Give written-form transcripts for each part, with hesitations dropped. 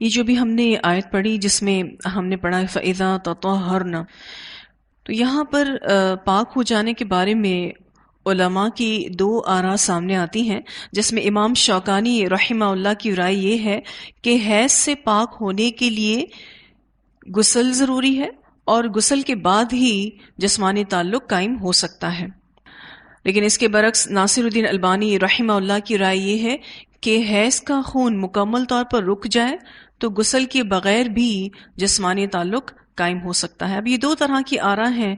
یہ جو بھی ہم نے آیت پڑھی جس میں ہم نے پڑھا فَإِذَا تَطَهَّرْنَ، تو یہاں پر پاک ہو جانے کے بارے میں علماء کی دو آراء سامنے آتی ہیں، جس میں امام شوکانی رحمہ اللہ کی رائے یہ ہے کہ حیض سے پاک ہونے کے لیے غسل ضروری ہے اور غسل کے بعد ہی جسمانی تعلق قائم ہو سکتا ہے۔ لیکن اس کے برعکس ناصر الدین البانی رحمہ اللہ کی رائے یہ ہے کہ حیض کا خون مکمل طور پر رک جائے تو غسل کے بغیر بھی جسمانی تعلق قائم ہو سکتا ہے۔ اب یہ دو طرح کی آراء ہیں،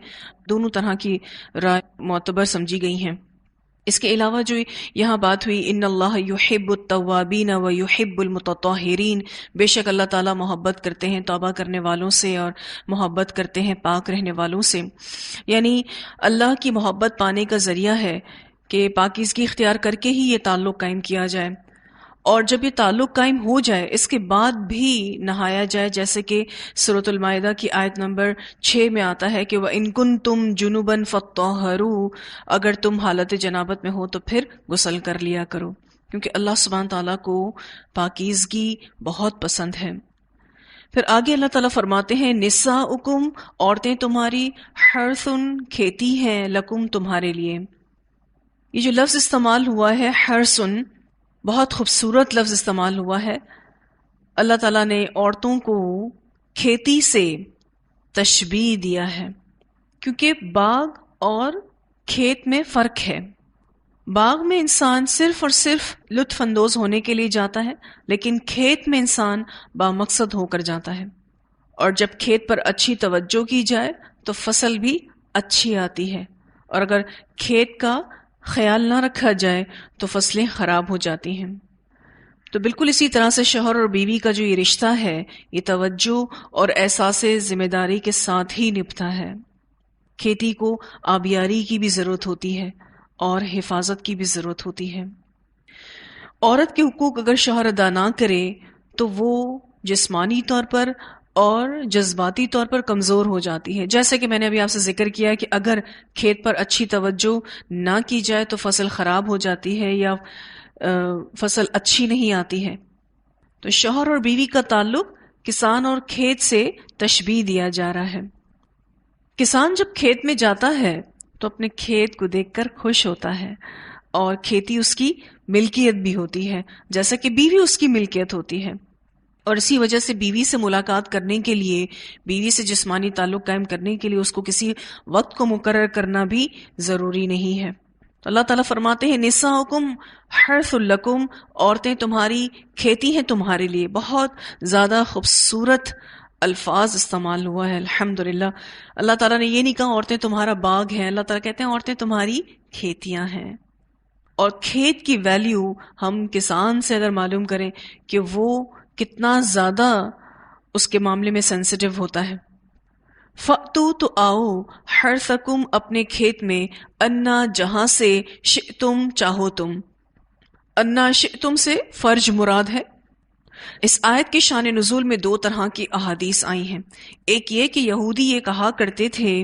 دونوں طرح کی رائے معتبر سمجھی گئی ہیں۔ اس کے علاوہ جو یہاں بات ہوئی ان اللہ یحب التوابین و یحب المتطہرین، بے شک اللہ تعالیٰ محبت کرتے ہیں توبہ کرنے والوں سے اور محبت کرتے ہیں پاک رہنے والوں سے، یعنی اللہ کی محبت پانے کا ذریعہ ہے کہ پاکیزگی اختیار کر کے ہی یہ تعلق قائم کیا جائے، اور جب یہ تعلق قائم ہو جائے اس کے بعد بھی نہایا جائے، جیسے کہ سورۃ المائدہ کی آیت نمبر 6 میں آتا ہے کہ وَإِن كُنتُمْ جُنُبًا فَطَّهَّرُوا، اگر تم حالت جنابت میں ہو تو پھر غسل کر لیا کرو، کیونکہ اللہ سبحانہ تعالیٰ کو پاکیزگی بہت پسند ہے۔ پھر آگے اللہ تعالیٰ فرماتے ہیں نساؤکم، عورتیں تمہاری، حرثن، کھیتی ہیں، لکم، تمہارے لیے۔ یہ جو لفظ استعمال ہوا ہے حرثن، بہت خوبصورت لفظ استعمال ہوا ہے۔ اللہ تعالیٰ نے عورتوں کو کھیتی سے تشبیہ دیا ہے، کیونکہ باغ اور کھیت میں فرق ہے۔ باغ میں انسان صرف اور صرف لطف اندوز ہونے کے لیے جاتا ہے، لیکن کھیت میں انسان بامقصد ہو کر جاتا ہے، اور جب کھیت پر اچھی توجہ کی جائے تو فصل بھی اچھی آتی ہے، اور اگر کھیت کا خیال نہ رکھا جائے تو فصلیں خراب ہو جاتی ہیں۔ تو بالکل اسی طرح سے شوہر اور بیوی کا جو یہ رشتہ ہے یہ توجہ اور احساس ذمہ داری کے ساتھ ہی نبھتا ہے۔ کھیتی کو آبیاری کی بھی ضرورت ہوتی ہے اور حفاظت کی بھی ضرورت ہوتی ہے۔ عورت کے حقوق اگر شوہر ادا نہ کرے تو وہ جسمانی طور پر اور جذباتی طور پر کمزور ہو جاتی ہے، جیسے کہ میں نے ابھی آپ سے ذکر کیا کہ اگر کھیت پر اچھی توجہ نہ کی جائے تو فصل خراب ہو جاتی ہے یا فصل اچھی نہیں آتی ہے۔ تو شوہر اور بیوی کا تعلق کسان اور کھیت سے تشبیہ دیا جا رہا ہے۔ کسان جب کھیت میں جاتا ہے تو اپنے کھیت کو دیکھ کر خوش ہوتا ہے، اور کھیتی اس کی ملکیت بھی ہوتی ہے، جیسا کہ بیوی اس کی ملکیت ہوتی ہے، اور اسی وجہ سے بیوی سے ملاقات کرنے کے لیے، بیوی سے جسمانی تعلق قائم کرنے کے لیے اس کو کسی وقت کو مقرر کرنا بھی ضروری نہیں ہے۔ تو اللہ تعالیٰ فرماتے ہیں نساؤکم حرث لکم، عورتیں تمہاری کھیتی ہیں تمہارے لیے۔ بہت زیادہ خوبصورت الفاظ استعمال ہوا ہے الحمدللہ۔ اللہ تعالیٰ نے یہ نہیں کہا عورتیں تمہارا باغ ہیں، اللہ تعالیٰ کہتے ہیں عورتیں تمہاری کھیتیاں ہیں۔ اور کھیت کی ویلیو ہم کسان سے اگر معلوم کریں کہ وہ کتنا زیادہ اس کے معاملے میں سینسیٹیو ہوتا ہے۔ فَأْتُوا، تو آؤ، حرثکم، اپنے کھیت میں، انا، جہاں سے، شئتم، چاہو تم۔ انا شئتم سے فرج مراد ہے۔ اس آیت کے شان نزول میں دو طرح کی احادیث آئی ہیں۔ ایک یہ کہ یہودی یہ کہا کرتے تھے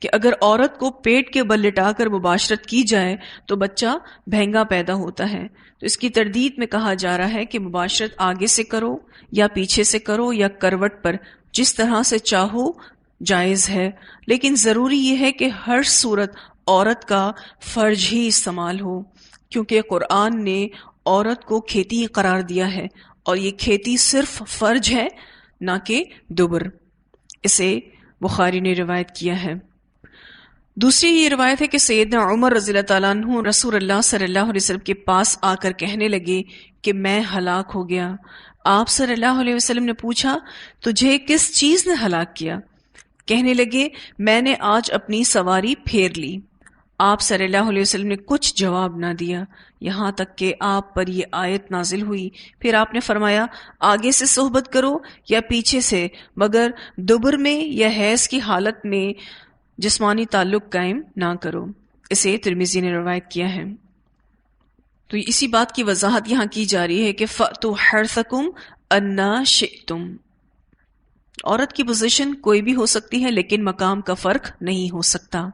کہ اگر عورت کو پیٹ کے بل لٹا کر مباشرت کی جائے تو بچہ بھینگا پیدا ہوتا ہے، تو اس کی تردید میں کہا جا رہا ہے کہ مباشرت آگے سے کرو یا پیچھے سے کرو یا کروٹ پر، جس طرح سے چاہو جائز ہے، لیکن ضروری یہ ہے کہ ہر صورت عورت کا فرج ہی استعمال ہو، کیونکہ قرآن نے عورت کو کھیتی قرار دیا ہے، اور یہ کھیتی صرف فرج ہے نہ کہ دبر۔ اسے بخاری نے روایت کیا ہے۔ دوسری یہ روایت ہے کہ سیدنا عمر رضی اللہ تعالیٰ عنہ رسول اللہ صلی اللہ علیہ وسلم کے پاس آ کر کہنے لگے کہ میں ہلاک ہو گیا۔ آپ صلی اللہ علیہ وسلم نے پوچھا تجھے کس چیز نے ہلاک کیا؟ کہنے لگے میں نے آج اپنی سواری پھیر لی۔ آپ صلی اللہ علیہ وسلم نے کچھ جواب نہ دیا، یہاں تک کہ آپ پر یہ آیت نازل ہوئی۔ پھر آپ نے فرمایا آگے سے صحبت کرو یا پیچھے سے، مگر دبر میں یا حیض کی حالت میں جسمانی تعلق قائم نہ کرو۔ اسے ترمذی نے روایت کیا ہے۔ تو اسی بات کی وضاحت یہاں کی جا رہی ہے کہ فَأْتُوا حَرْثَكُمْ أَنَّا شِئْتُمْ۔ عورت کی پوزیشن کوئی بھی ہو سکتی ہے، لیکن مقام کا فرق نہیں ہو سکتا۔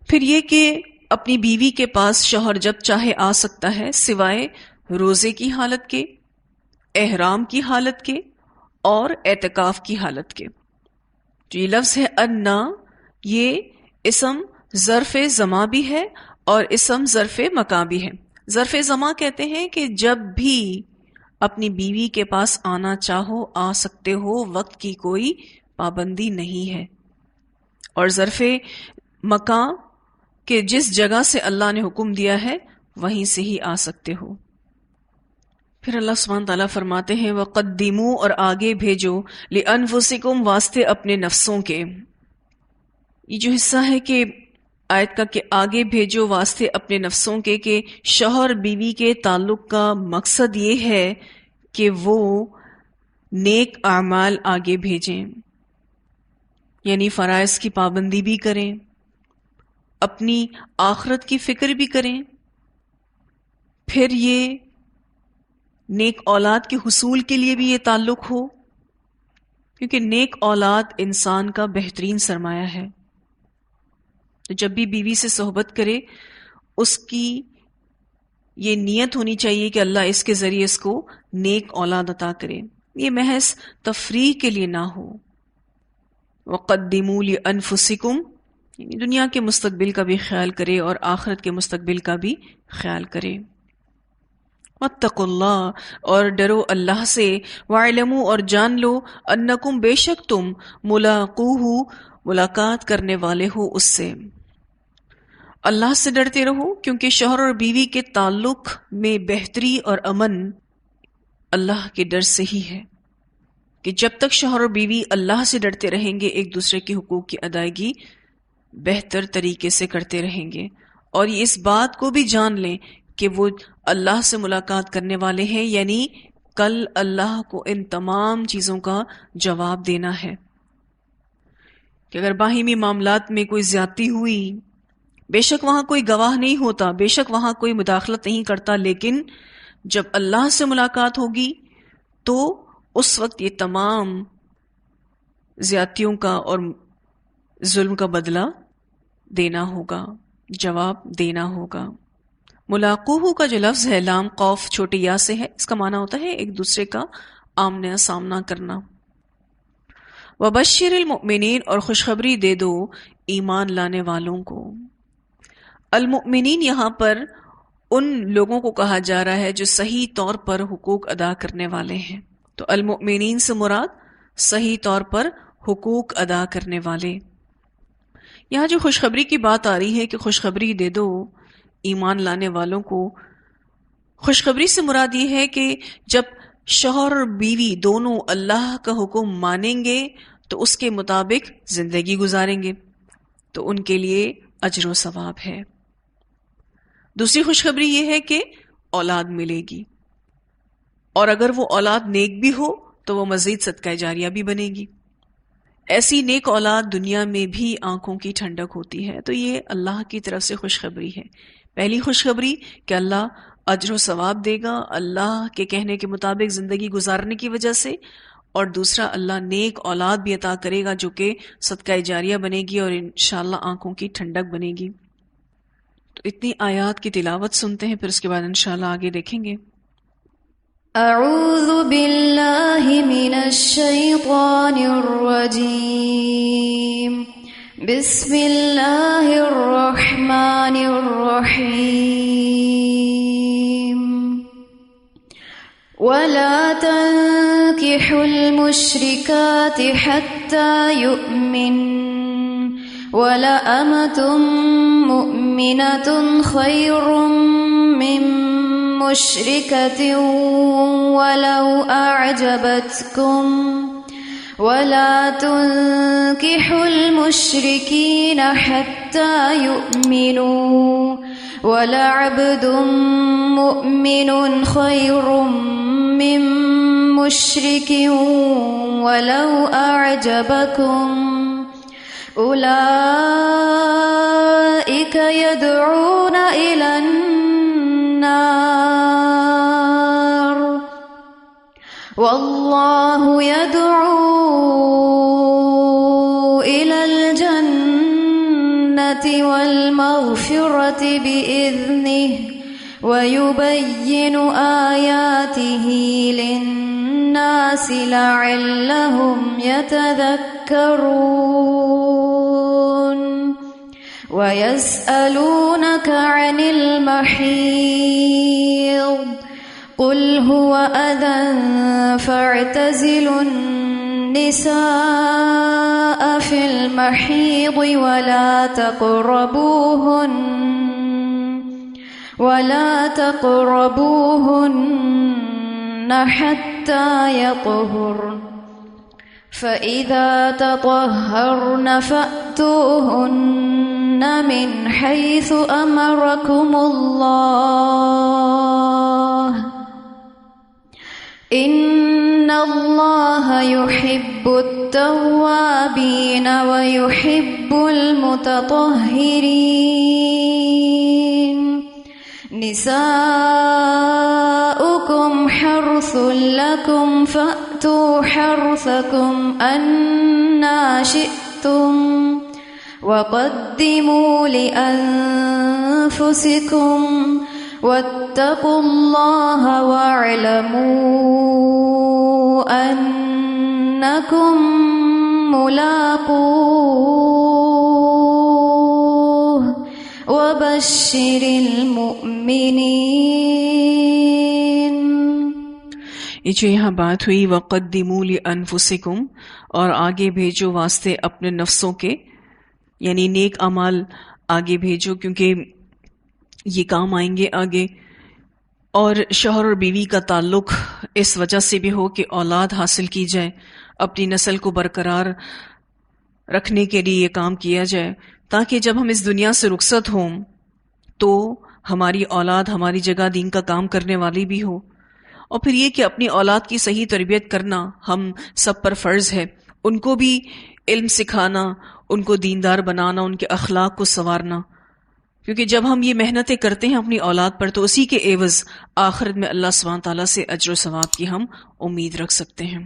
پھر یہ کہ اپنی بیوی کے پاس شوہر جب چاہے آ سکتا ہے، سوائے روزے کی حالت کے، احرام کی حالت کے اور اعتکاف کی حالت کے. جو یہ لفظ ہے انا، یہ اسم ظرف زمان بھی ہے اور اسم ظرف مکان بھی ہے. ظرف زمان کہتے ہیں کہ جب بھی اپنی بیوی کے پاس آنا چاہو آ سکتے ہو، وقت کی کوئی پابندی نہیں ہے. اور ظرف مکان کہ جس جگہ سے اللہ نے حکم دیا ہے وہیں سے ہی آ سکتے ہو. پھر اللہ سبحانہ تعالیٰ فرماتے ہیں وَقَدِّمُوا، اور آگے بھیجو، لِأَنفُسِكُمْ، واسطے اپنے نفسوں کے. یہ جو حصہ ہے کہ آیت کا کہ آگے بھیجو واسطے اپنے نفسوں کے، کہ شوہر بیوی کے تعلق کا مقصد یہ ہے کہ وہ نیک اعمال آگے بھیجیں، یعنی فرائض کی پابندی بھی کریں، اپنی آخرت کی فکر بھی کریں، پھر یہ نیک اولاد کے حصول کے لیے بھی یہ تعلق ہو، کیونکہ نیک اولاد انسان کا بہترین سرمایہ ہے. تو جب بھی بیوی سے صحبت کرے اس کی یہ نیت ہونی چاہیے کہ اللہ اس کے ذریعے اس کو نیک اولاد عطا کرے، یہ محض تفریح کے لیے نہ ہو. وَقَدِّمُوا لِأَنفُسِكُمْ، یعنی دنیا کے مستقبل کا بھی خیال کرے اور آخرت کے مستقبل کا بھی خیال کرے. وَاتَّقُوا اللَّهَ، اور ڈرو اللہ سے، وَاعْلَمُوا، اور جان لو، أَنَّكُمْ، بے شک تم، مُلَاقُوهُ، ملاقات کرنے والے ہو اس سے. اللہ سے ڈرتے رہو، کیونکہ شوہر اور بیوی کے تعلق میں بہتری اور امن اللہ کے ڈر سے ہی ہے، کہ جب تک شوہر اور بیوی اللہ سے ڈرتے رہیں گے ایک دوسرے کے حقوق کی ادائیگی بہتر طریقے سے کرتے رہیں گے. اور یہ اس بات کو بھی جان لیں کہ وہ اللہ سے ملاقات کرنے والے ہیں، یعنی کل اللہ کو ان تمام چیزوں کا جواب دینا ہے. کہ اگر باہمی معاملات میں کوئی زیادتی ہوئی، بے شک وہاں کوئی گواہ نہیں ہوتا، بے شک وہاں کوئی مداخلت نہیں کرتا، لیکن جب اللہ سے ملاقات ہوگی تو اس وقت یہ تمام زیادتیوں کا اور ظلم کا بدلہ دینا ہوگا، جواب دینا ہوگا. ملاقوہ کا جو لفظ ہے لام قوف چھوٹی یا سے ہے، اس کا معنی ہوتا ہے ایک دوسرے کا آمنے سامنا کرنا. وبشر المؤمنین، اور خوشخبری دے دو ایمان لانے والوں کو. المؤمنین یہاں پر ان لوگوں کو کہا جا رہا ہے جو صحیح طور پر حقوق ادا کرنے والے ہیں. تو المؤمنین سے مراد صحیح طور پر حقوق ادا کرنے والے. یہاں جو خوشخبری کی بات آ رہی ہے کہ خوشخبری دے دو ایمان لانے والوں کو، خوشخبری سے مراد یہ ہے کہ جب شوہر اور بیوی دونوں اللہ کا حکم مانیں گے تو اس کے مطابق زندگی گزاریں گے تو ان کے لیے اجر و ثواب ہے. دوسری خوشخبری یہ ہے کہ اولاد ملے گی، اور اگر وہ اولاد نیک بھی ہو تو وہ مزید صدقہ جاریہ بھی بنے گی. ایسی نیک اولاد دنیا میں بھی آنکھوں کی ٹھنڈک ہوتی ہے. تو یہ اللہ کی طرف سے خوشخبری ہے. پہلی خوشخبری کہ اللہ اجر و ثواب دے گا اللہ کے کہنے کے مطابق زندگی گزارنے کی وجہ سے، اور دوسرا اللہ نیک اولاد بھی عطا کرے گا جو کہ صدقہ جاریہ بنے گی اور انشاءاللہ آنکھوں کی ٹھنڈک بنے گی. تو اتنی آیات کی تلاوت سنتے ہیں، پھر اس کے بعد انشاءاللہ آگے دیکھیں گے. اعوذ باللہ من الشیطان الرجیم، بسم اللہ الرحمن الرحیم. ولا تنكحوا المشركات حتى يؤمن، ولأمة مؤمنة خير من مشركة ولو أعجبتكم، ولا تنكحوا المشركين حتى يؤمنوا، ولعبد مؤمن خير من مشرك ولو أعجبكم، أولئك يدعون إلى النار والله يدعو إلى الجنة والمغفرة بإذنه ويبين آياته للناس الناس لعلهم يتذكرون ويسألونك عن المحيض قل هو أذى فاعتزلوا النساء في المحيض ولا تقربوهن حتى يطهرن فإذا تطهرن فأتوهن من حيث أمركم الله إن الله يحب التوابين ويحب المتطهرين نساؤكم حرث لكم فأتوا حرثكم أنى شئتم وقدموا لأنفسكم واتقوا الله واعلموا أنكم ملاقوه وبشر المؤمنين. یہ جو یہاں بات ہوئی وَقَدِّمُوا لِأَنفُسِكُمْ، اور آگے بھیجو واسطے اپنے نفسوں کے، یعنی نیک اعمال آگے بھیجو کیونکہ یہ کام آئیں گے آگے. اور شوہر اور بیوی کا تعلق اس وجہ سے بھی ہو کہ اولاد حاصل کی جائے، اپنی نسل کو برقرار رکھنے کے لیے یہ کام کیا جائے، تاکہ جب ہم اس دنیا سے رخصت ہوں تو ہماری اولاد ہماری جگہ دین کا کام کرنے والی بھی ہو. اور پھر یہ کہ اپنی اولاد کی صحیح تربیت کرنا ہم سب پر فرض ہے، ان کو بھی علم سکھانا، ان کو دیندار بنانا، ان کے اخلاق کو سنوارنا، کیونکہ جب ہم یہ محنتیں کرتے ہیں اپنی اولاد پر تو اسی کے عوض آخرت میں اللہ سبحانہ تعالیٰ سے اجر و ثواب کی ہم امید رکھ سکتے ہیں.